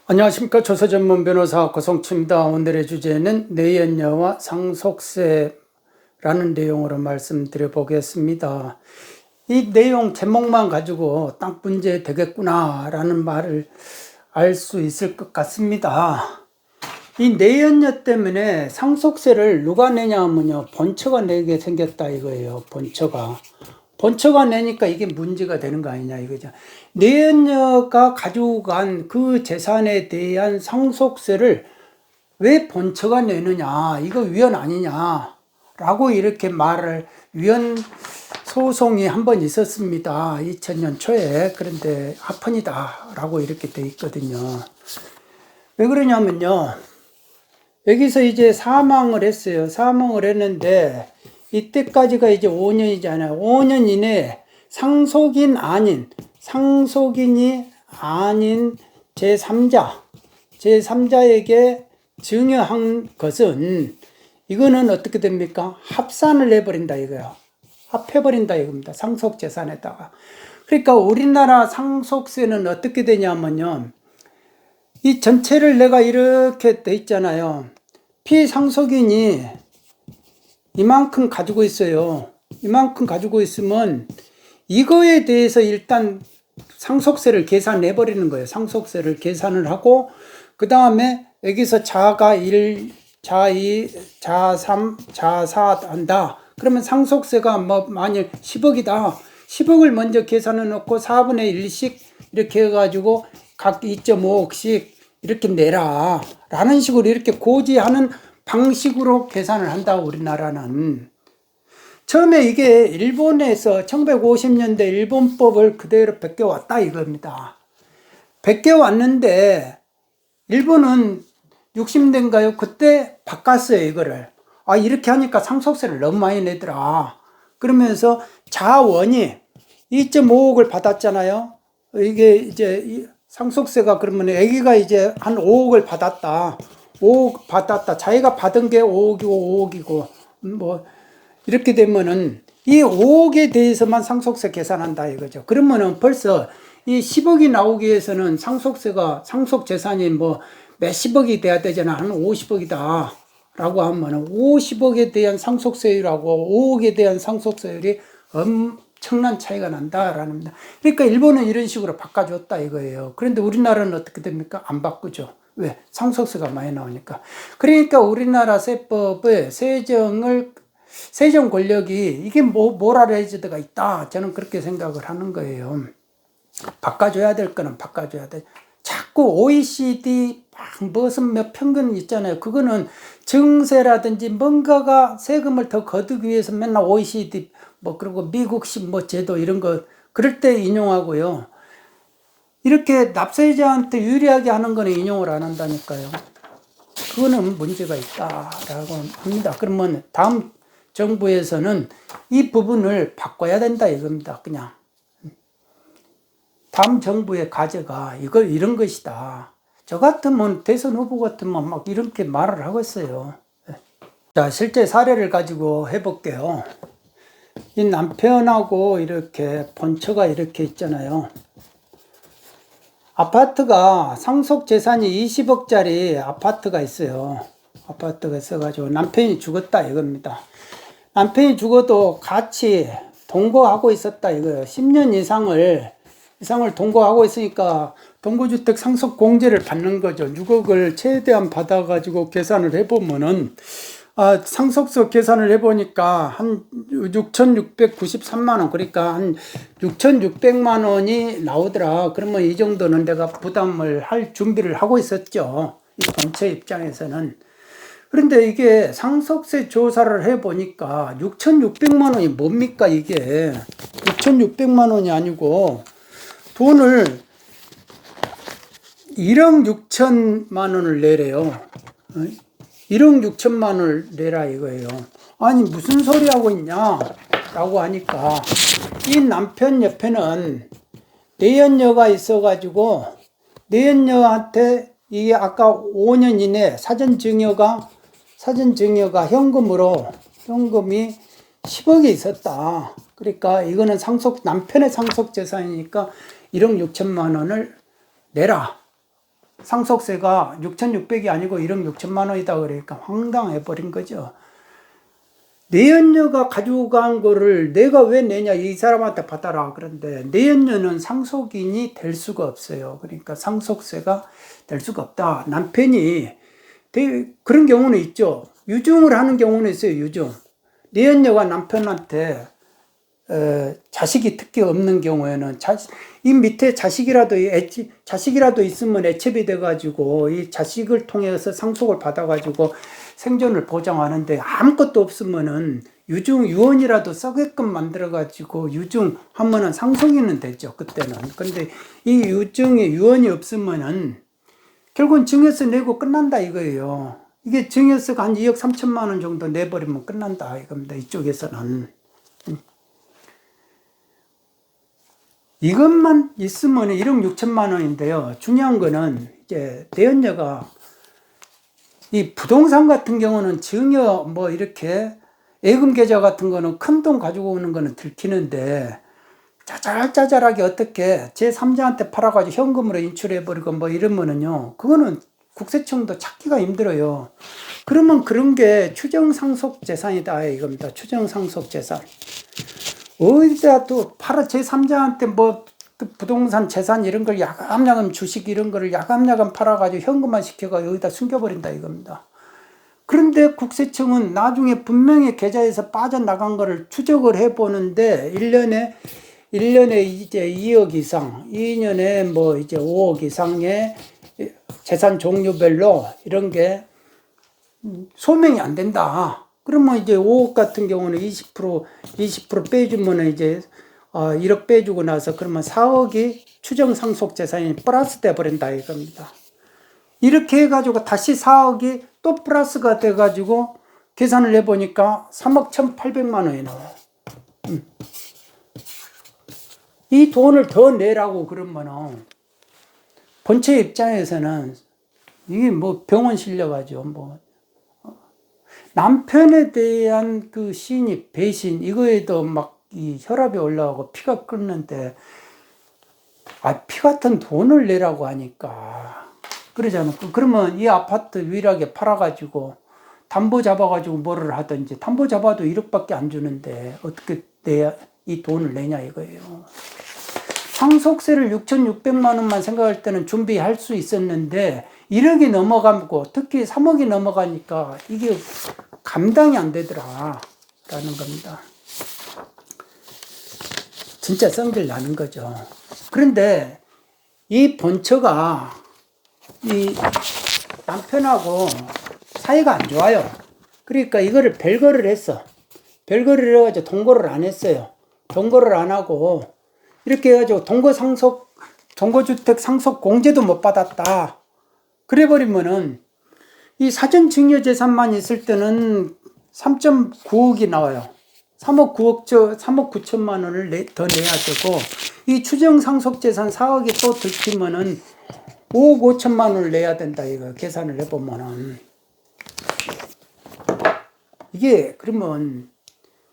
안녕하십니까. 조세 전문 변호사 고성치입니다. 오늘의 주제는 내연녀와 상속세라는 내용으로 말씀드려 보겠습니다. 이 내용 제목만 가지고 딱 문제 되겠구나 라는 말을 알 수 있을 것 같습니다. 이 내연녀 때문에 상속세를 누가 내냐면요, 본처가 내게 생겼다 이거예요. 본처가 내니까 이게 문제가 되는 거 아니냐 이거죠. 내연녀가 가지고 간 그 재산에 대한 상속세를 왜 본처가 내느냐, 이거 위헌 아니냐 라고 이렇게 말을, 위헌 소송이 한 번 있었습니다. 2000년 초에. 그런데 합헌이다 라고 이렇게 돼 있거든요. 왜 그러냐면요, 여기서 이제 사망을 했어요. 사망을 했는데 이때까지가 이제 5년이잖아요. 5년 이내에 상속인이 아닌 제3자에게 증여한 것은, 이거는 어떻게 됩니까? 합산을 해버린다 이거예요. 합해버린다 이겁니다. 상속재산에다가. 그러니까 우리나라 상속세는 어떻게 되냐면요, 이 전체를 내가 이렇게 돼 있잖아요. 피상속인이 이만큼 가지고 있어요. 이만큼 가지고 있으면 이거에 대해서 일단 상속세를 계산해 버리는 거예요. 상속세를 계산을 하고, 그 다음에 여기서 자가 1, 자 2, 자 3, 자 4 한다. 그러면 상속세가 뭐 만일 10억이다. 10억을 먼저 계산해 놓고 4분의 1씩 이렇게 해가지고 각 2.5억씩 이렇게 내라 라는 식으로 이렇게 고지하는 방식으로 계산을 한다. 우리나라는 처음에 이게 일본에서 1950년대 일본법을 그대로 베껴왔다 이겁니다. 베껴왔는데 일본은 60년대인가요? 그때 바꿨어요 이거를. 이렇게 하니까 상속세를 너무 많이 내더라. 그러면서 자원이 2.5억을 받았잖아요. 이게 이제 상속세가, 그러면 애기가 이제 한 5억을 받았다. 5억 받았다. 자기가 받은 게 5억이고 뭐 이렇게 되면은 이 5억에 대해서만 상속세 계산한다 이거죠. 그러면은 벌써 이 10억이 나오기 위해서는 상속 재산이 뭐 몇십억이 돼야 되잖아. 한 50억이다 라고 하면은 50억에 대한 상속세율하고 5억에 대한 상속세율이 엄청난 차이가 난다라는 겁니다. 그러니까 일본은 이런 식으로 바꿔줬다 이거예요. 그런데 우리나라는 어떻게 됩니까? 안 바꾸죠. 왜? 상속세가 많이 나오니까. 그러니까 우리나라 세법의 세정 권력이 이게 모랄해지드가 있다. 저는 그렇게 생각을 하는 거예요. 바꿔줘야 될 거는 바꿔줘야 돼. 자꾸 OECD 무슨 몇 평균 있잖아요. 그거는 증세라든지 뭔가가 세금을 더 거두기 위해서 맨날 OECD 그리고 미국식 제도 이런 거 그럴 때 인용하고요. 이렇게 납세자한테 유리하게 하는 거는 인용을 안 한다니까요. 그거는 문제가 있다라고 합니다. 그러면 다음 정부에서는 이 부분을 바꿔야 된다 이겁니다. 그냥 다음 정부의 과제가 이런 것이다. 저 같으면 대선 후보 같으면 막 이렇게 말을 하고 있어요. 자, 실제 사례를 가지고 해볼게요. 이 남편하고 이렇게 본처가 이렇게 있잖아요. 아파트가 상속 재산이 20억짜리 아파트가 있어요. 아파트가 있어가지고 남편이 죽었다 이겁니다. 남편이 죽어도 같이 동거하고 있었다 이거예요. 10년 이상을 동거하고 있으니까 동거주택 상속 공제를 받는 거죠. 6억을 최대한 받아가지고 계산을 해보면은, 상속세 계산을 해보니까 한 6,693만원, 그러니까 한 6,600만원이 나오더라. 그러면 이 정도는 내가 부담을 할 준비를 하고 있었죠. 이 본처 입장에서는. 그런데 이게 상속세 조사를 해보니까 6,600만원이 뭡니까 이게. 6,600만원이 아니고 돈을 1억 6천만 원을 내래요. 1억 6천만 원을 내라 이거예요. 아니 무슨 소리 하고 있냐 라고 하니까 이 남편 옆에는 내연녀가 있어가지고 내연녀한테 이게 아까 5년 이내 사전증여가 현금이 10억이 있었다. 그러니까 이거는 남편의 상속 재산이니까 1억 6천만 원을 내라 상속세가 6,600이 아니고 1억 6천만 원이다 그러니까 황당해 버린 거죠. 내연녀가 가져간 거를 내가 왜 내냐, 이 사람한테 받아라. 그런데 내연녀는 상속인이 될 수가 없어요. 그러니까 상속세가 될 수가 없다. 남편이 그런 경우는 있죠. 유증을 하는 경우는 있어요. 유증. 내연녀가 남편한테 자식이 특히 없는 경우에는 이 밑에 자식이라도 있으면 애첩이 돼가지고 이 자식을 통해서 상속을 받아가지고 생존을 보장하는데, 아무것도 없으면은 유언이라도 써게끔 만들어가지고 유증하면은 상속인은 되죠, 그때는. 근데 이 유언이 없으면은 결국은 증여세 내고 끝난다 이거예요. 이게 증여세가 한 2억 3천만 원 정도 내버리면 끝난다 이겁니다, 이쪽에서는. 이것만 있으면 1억 6천만 원인데요. 중요한 거는 이제 내연녀가 이 부동산 같은 경우는 증여 뭐 이렇게 예금 계좌 같은 거는 큰 돈 가지고 오는 거는 들키는데, 짜잘짜잘하게 어떻게 제3자한테 팔아가지고 현금으로 인출해버리고 뭐 이러면은요, 그거는 국세청도 찾기가 힘들어요. 그러면 그런 게 추정상속재산이다 이겁니다. 추정상속재산. 어디다 또 팔아, 제3자한테 뭐 부동산 재산 이런 걸 야금야금 주식 이런 거를 야금야금 팔아가지고 현금화 시켜가 여기다 숨겨버린다 이겁니다. 그런데 국세청은 나중에 분명히 계좌에서 빠져나간 거를 추적을 해보는데 1년에 이제 2억 이상, 2년에 뭐 이제 5억 이상의 재산 종류별로 이런 게 소명이 안 된다. 그러면 이제 5억 같은 경우는 20% 빼주면 이제 1억 빼주고 나서 그러면 4억이 추정상속재산이 플러스 돼버린다 이겁니다. 이렇게 해가지고 다시 4억이 또 플러스가 돼가지고 계산을 해보니까 3억 1,800만 원이 나와요. 이 돈을 더 내라고 그러면은 본체 입장에서는 이게 뭐 병원 실려가지고 뭐 남편에 대한 그 신입, 배신, 이거에도 막 이 혈압이 올라가고 피가 끓는데, 피 같은 돈을 내라고 하니까, 그러잖아. 그러면 이 아파트 유일하게 팔아가지고, 담보 잡아가지고 뭐를 하든지, 담보 잡아도 1억밖에 안 주는데, 어떻게 이 돈을 내냐 이거예요. 상속세를 6,600만 원만 생각할 때는 준비할 수 있었는데, 1억이 넘어가고, 특히 3억이 넘어가니까, 이게 감당이 안 되더라. 라는 겁니다. 진짜 썽들 나는 거죠. 그런데 이 본처가 이 남편하고 사이가 안 좋아요. 그러니까 이거를 별거를 했어. 별거를 해가지고 동거를 안 했어요. 동거를 안 하고 이렇게 해가지고 동거주택 상속 공제도 못 받았다. 그래버리면은 이 사전증여재산만 있을 때는 3.9억이 나와요. 3억 9천만 원을 더 내야 되고, 이 추정상속재산 4억이 또 들키면은 5억 5천만 원을 내야 된다, 이거 계산을 해보면은. 이게, 그러면,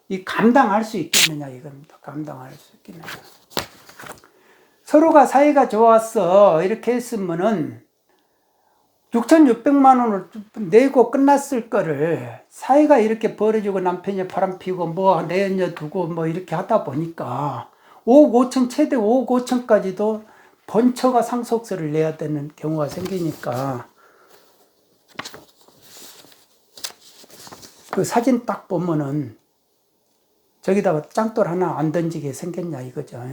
이 감당할 수 있겠느냐, 이겁니다. 감당할 수 있겠느냐. 서로가 사이가 좋았어. 이렇게 했으면은, 6,600만 원을 내고 끝났을 거를 사이가 이렇게 벌어지고 남편이 바람 피고 뭐 내연녀 두고 뭐 이렇게 하다 보니까 5억 5천, 최대 5억 5천까지도 본처가 상속세를 내야 되는 경우가 생기니까 그 사진 딱 보면은 저기다가 짱돌 하나 안 던지게 생겼냐 이거죠.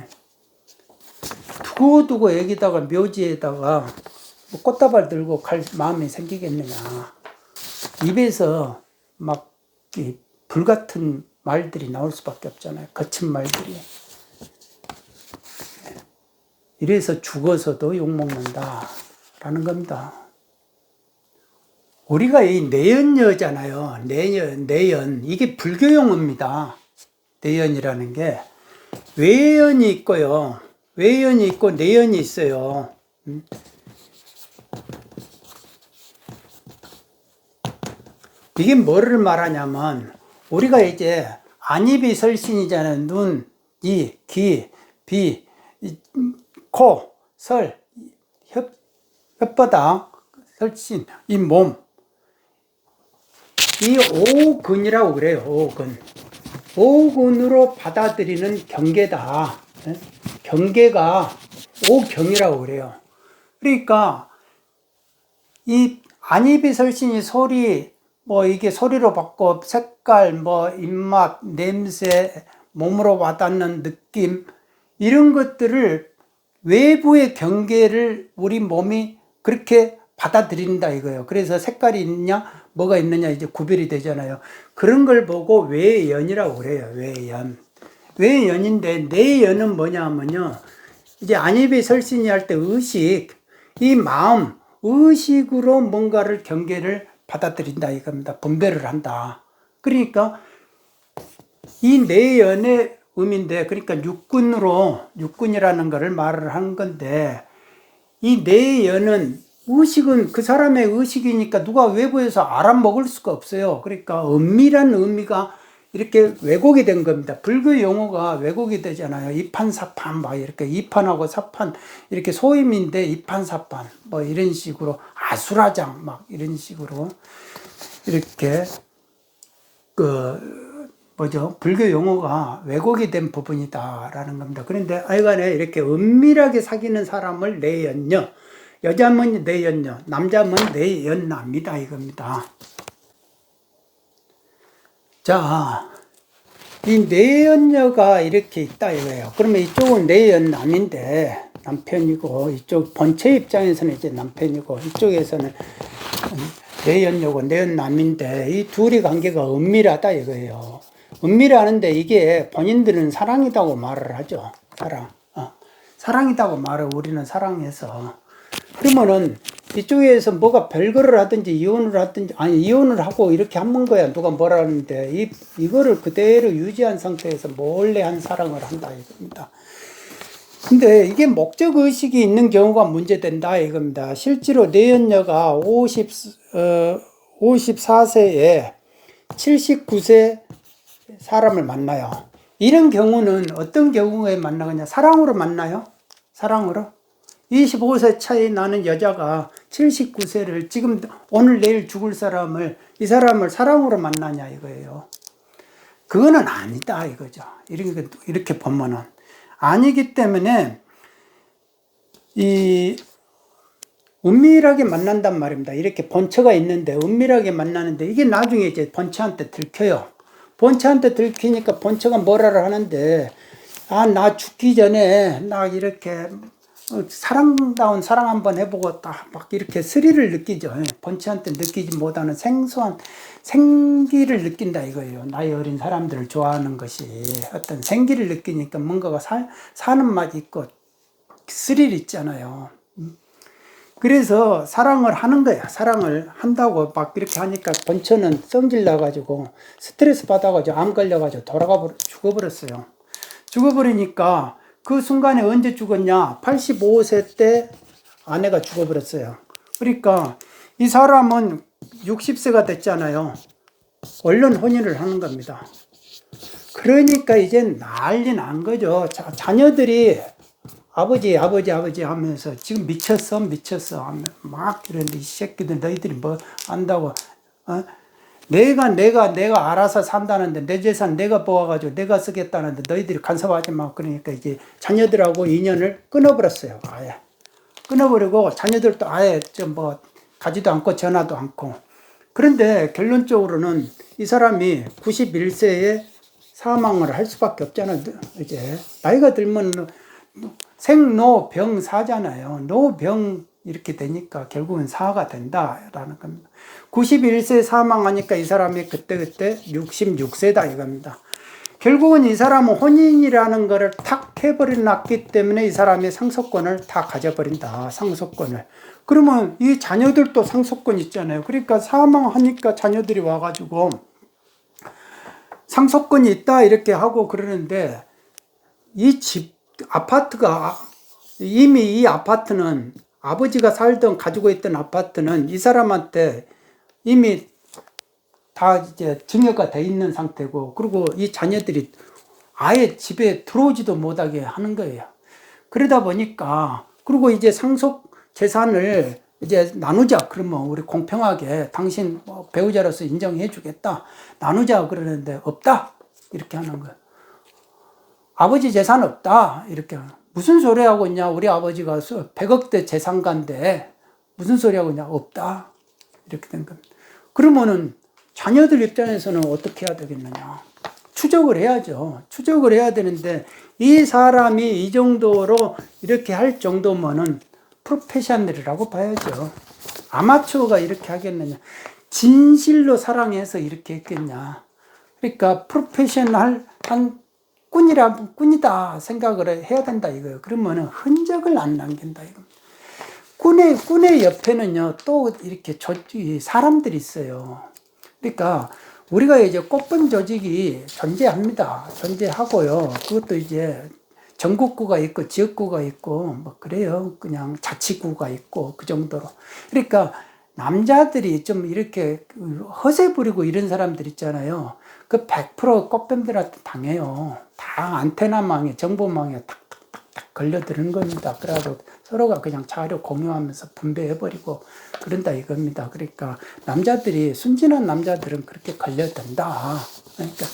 두고두고 여기다가 묘지에다가 뭐 꽃다발 들고 갈 마음이 생기겠느냐. 입에서 막 불같은 말들이 나올 수밖에 없잖아요. 거친 말들이. 이래서 죽어서도 욕먹는다 라는 겁니다. 우리가 이 내연녀잖아요. 내연. 이게 불교 용어입니다. 내연이라는 게 외연이 있고요. 외연이 있고 내연이 있어요. 이게 뭐를 말하냐면 우리가 이제 안입이 설신이잖아요. 눈, 귀, 비, 코, 설, 혓바닥, 설신, 이 몸, 이 오근이라고 그래요. 오근. 오근으로 받아들이는 경계다. 경계가 오경이라고 그래요. 그러니까 이 안입이설신이 소리, 뭐 이게 소리로 받고 색깔, 뭐 입맛, 냄새, 몸으로 와닿는 느낌, 이런 것들을 외부의 경계를 우리 몸이 그렇게 받아들인다 이거예요. 그래서 색깔이 있냐, 뭐가 있느냐 이제 구별이 되잖아요. 그런 걸 보고 외연이라고 그래요. 외연. 외연인데 내연은 뭐냐 하면요. 이제 안입이 설신이 할 때 의식, 이 마음, 의식으로 뭔가를 경계를 받아들인다 이겁니다. 분별을 한다. 그러니까 이 내연의 의미인데, 그러니까 육군이라는 것을 말을 한 건데, 이 내연은 의식은 그 사람의 의식이니까 누가 외부에서 알아먹을 수가 없어요. 그러니까 은밀한 의미가 이렇게 왜곡이 된 겁니다. 불교 용어가 왜곡이 되잖아요. 이판사판 막 이렇게 이판하고 사판 이렇게 소임인데 이판사판 뭐 이런 식으로 아수라장 막 이런 식으로 이렇게 불교 용어가 왜곡이 된 부분이다라는 겁니다. 그런데 하여간에 이렇게 은밀하게 사귀는 사람을 내연녀, 여자면 내연녀, 남자면 내연남이다 이겁니다. 자, 이 내연녀가 이렇게 있다 이거예요. 그러면 이쪽은 내연남인데 남편이고, 이쪽 본체 입장에서는 이제 남편이고, 이쪽에서는 내연녀고 내연남인데 이 둘이 관계가 은밀하다 이거예요. 은밀하는데 이게 본인들은 사랑이라고 말을 하죠. 사랑. 사랑이라고 말을 우리는 사랑해서. 그러면은 이쪽에서 뭐가 별거를 하든지 이혼을 하든지, 아니 이혼을 하고 이렇게 한 거야. 누가 뭐라 하는데 이거를 그대로 유지한 상태에서 몰래 한 사랑을 한다 이겁니다. 근데 이게 목적의식이 있는 경우가 문제된다 이겁니다. 실제로 내연녀가 54세에 79세 사람을 만나요. 이런 경우는 어떤 경우에 만나느냐? 사랑으로 만나요? 사랑으로? 25세 차이 나는 여자가 79세를 지금 오늘 내일 죽을 사람을, 이 사람을 사랑으로 만나냐 이거예요. 그거는 아니다 이거죠. 이렇게 보면은 아니기 때문에 이 은밀하게 만난단 말입니다. 이렇게 본처가 있는데 은밀하게 만나는데 이게 나중에 이제 본처한테 들켜요. 본처한테 들키니까 본처가 뭐라를 하는데, 나 죽기 전에 나 이렇게 사랑다운 사랑 한번 해보고 딱 막 이렇게 스릴을 느끼죠. 본처한테 느끼지 못하는 생소한 생기를 느낀다 이거예요. 나이 어린 사람들을 좋아하는 것이 어떤 생기를 느끼니까 뭔가가 사는 맛이 있고 스릴 있잖아요. 그래서 사랑을 하는 거야. 사랑을 한다고 막 이렇게 하니까 본처는 성질 나가지고 스트레스 받아가지고 암 걸려가지고 죽어버렸어요. 죽어버리니까 그 순간에 언제 죽었냐? 85세 때 아내가 죽어버렸어요. 그러니까 이 사람은 60세가 됐잖아요. 얼른 혼인을 하는 겁니다. 그러니까 이제 난리 난 거죠. 자녀들이 아버지 하면서 지금 미쳤어 하면 막 이러는데, 이 새끼들 너희들이 뭐 안다고, 내가 알아서 산다는데 내 재산 내가 뽑아가지고 내가 쓰겠다는데 너희들이 간섭하지 마. 그러니까 이제 자녀들하고 인연을 끊어버렸어요. 아예 끊어버리고 자녀들도 아예 뭐 가지도 않고 전화도 않고. 그런데 결론적으로는 이 사람이 91세에 사망을 할 수밖에 없잖아요. 이제 나이가 들면 생로병사잖아요. 노병 이렇게 되니까 결국은 사가 된다라는 겁니다. 91세 사망하니까 이 사람이 그때 66세다 이겁니다. 결국은 이 사람은 혼인이라는 거를 탁 해버려놨기 때문에 이 사람이 상속권을 다 가져버린다. 상속권을. 그러면 이 자녀들도 상속권 있잖아요. 그러니까 사망하니까 자녀들이 와가지고 상속권이 있다 이렇게 하고 그러는데, 이 아파트가 이미 이 아파트는 아버지가 살던 가지고 있던 아파트는 이 사람한테 이미 다 이제 증여가 돼 있는 상태고, 그리고 이 자녀들이 아예 집에 들어오지도 못하게 하는 거예요. 그러다 보니까, 그리고 이제 상속 재산을 이제 나누자. 그러면 우리 공평하게 당신 뭐 배우자로서 인정해 주겠다. 나누자. 그러는데 없다. 이렇게 하는 거예요. 아버지 재산 없다. 이렇게. 무슨 소리 하고 있냐. 우리 아버지가 100억대 재산가인데 무슨 소리 하고 있냐. 없다. 이렇게 된 겁니다. 그러면은 자녀들 입장에서는 어떻게 해야 되겠느냐. 추적을 해야죠. 추적을 해야 되는데 이 사람이 이 정도로 이렇게 할 정도면은 프로페셔널이라고 봐야죠. 아마추어가 이렇게 하겠느냐. 진실로 사랑해서 이렇게 했겠냐. 그러니까 프로페셔널한 꾼이다 생각을 해야 된다 이거예요. 그러면은 흔적을 안 남긴다 이거. 꾼의 옆에는요 또 이렇게 사람들이 있어요. 그러니까 우리가 이제 꽃분 조직이 존재합니다. 존재하고요. 그것도 이제 전국구가 있고 지역구가 있고 뭐 그래요. 그냥 자치구가 있고 그 정도로. 그러니까 남자들이 좀 이렇게 허세 부리고 이런 사람들 있잖아요. 그 100% 꽃뱀들한테 당해요. 다 안테나망에 정보망에 탁탁탁탁 걸려드는 겁니다. 그래가지고 서로가 그냥 자료 공유하면서 분배해버리고 그런다 이겁니다. 그러니까 남자들이 순진한 남자들은 그렇게 걸려든다. 그러니까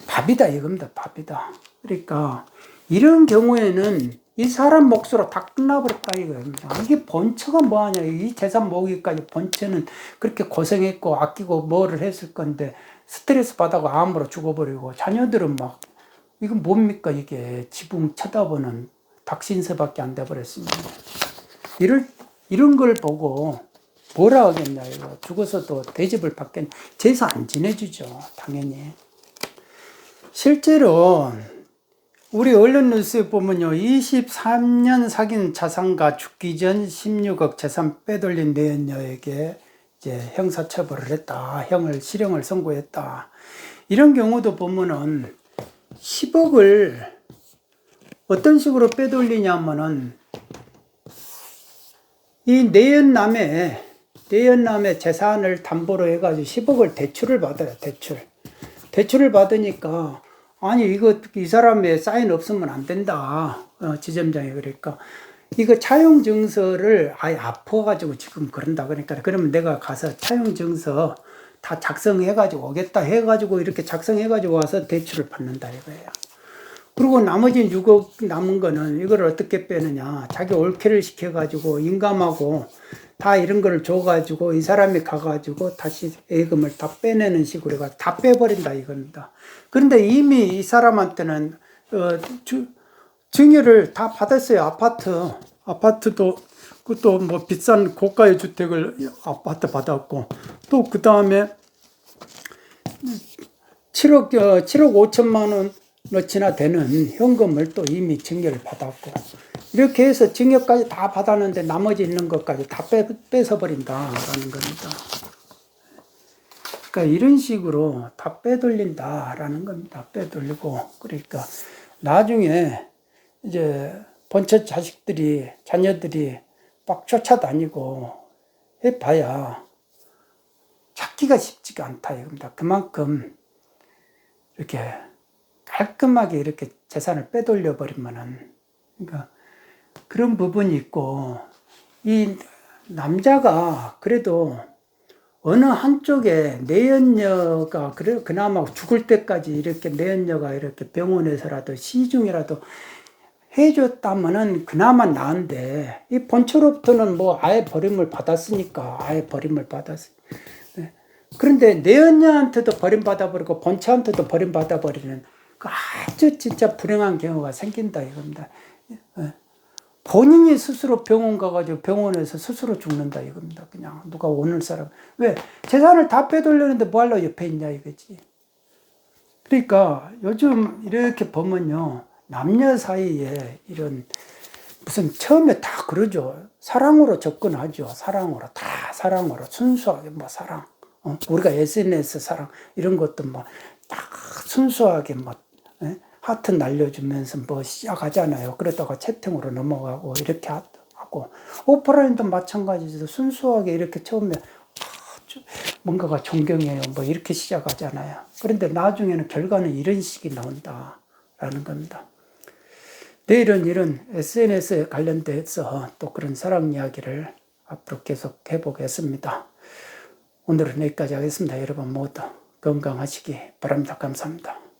밥이다 이겁니다. 밥이다. 그러니까 이런 경우에는 이 사람 몫으로 다 끝나버렸다 이거입니다. 이게 본처가 뭐하냐. 이 재산 모으기까지 본처는 그렇게 고생했고 아끼고 뭐를 했을 건데 스트레스 받아고 암으로 죽어버리고 자녀들은 막 이건 뭡니까 이게 지붕 쳐다보는 닥신새밖에 안 돼버렸습니다. 이런 걸 보고 뭐라 하겠냐 이거. 죽어서도 대접을 받겠냐. 제사 안 지내주죠 당연히. 실제로 우리 언론 뉴스에 보면요 23년 사귄 자산가 죽기 전 16억 재산 빼돌린 내연녀에게 이제 형사처벌을 했다. 실형을 선고했다. 이런 경우도 보면은 10억을 어떤 식으로 빼돌리냐면은 이 내연남의 재산을 담보로 해가지고 10억을 대출을 받아요. 대출을 받으니까 아니 이 사람의 사인 없으면 안 된다. 지점장이 그러니까 이거 차용 증서를 아예 아파가지고 지금 그런다. 그러니까 그러면 내가 가서 차용 증서 다 작성해가지고 오겠다 해가지고 이렇게 작성해가지고 와서 대출을 받는다 이거예요. 그리고 나머지 6억 남은 거는 이걸 어떻게 빼느냐. 자기 올케를 시켜가지고 인감하고 다 이런 거를 줘가지고 이 사람이 가가지고 다시 예금을 다 빼내는 식으로 해가지고 다 빼버린다 이겁니다. 그런데 이미 이 사람한테는 증여를 다 받았어요. 아파트도 그것도 뭐 비싼 고가의 주택을 아파트 받았고 또 그 다음에 7억 5천만 원 어치나 되는 현금을 또 이미 증여를 받았고 이렇게 해서 증여까지 다 받았는데 나머지 있는 것까지 다 뺏어버린다라는 겁니다. 그러니까 이런 식으로 다 빼돌린다라는 겁니다. 빼돌리고 그러니까 나중에 이제 본처 자녀들이 막 쫓아다니고 해봐야 찾기가 쉽지가 않다 이겁니다. 그만큼 이렇게 깔끔하게 이렇게 재산을 빼돌려 버리면은 그러니까 그런 부분이 있고 이 남자가 그래도 어느 한쪽에 내연녀가 그나마 죽을 때까지 이렇게 내연녀가 이렇게 병원에서라도 시중이라도 해줬다면은 그나마 나은데 이 본처로부터는 뭐 아예 버림을 받았으니까 그런데 내연녀한테도 버림받아버리고 본처한테도 버림받아버리는 그 아주 진짜 불행한 경우가 생긴다 이겁니다. 본인이 스스로 병원 가가지고 병원에서 스스로 죽는다 이겁니다. 그냥 누가 오는 사람. 왜? 재산을 다 빼돌렸는데 뭐하려고 옆에 있냐 이거지. 그러니까 요즘 이렇게 보면요. 남녀 사이에 이런 무슨 처음에 다 그러죠. 사랑으로 접근하죠. 사랑으로 순수하게 뭐 사랑. 우리가 SNS 사랑 이런 것도 뭐 딱 순수하게 뭐 하트 날려주면서 뭐 시작하잖아요. 그러다가 채팅으로 넘어가고 이렇게 하고 오프라인도 마찬가지죠. 순수하게 이렇게 처음에 뭔가가 존경해요. 뭐 이렇게 시작하잖아요. 그런데 나중에는 결과는 이런 식이 나온다라는 겁니다. 내일은 이런 SNS에 관련돼서 또 그런 사랑 이야기를 앞으로 계속 해보겠습니다. 오늘은 여기까지 하겠습니다. 여러분 모두 건강하시기 바랍니다. 감사합니다.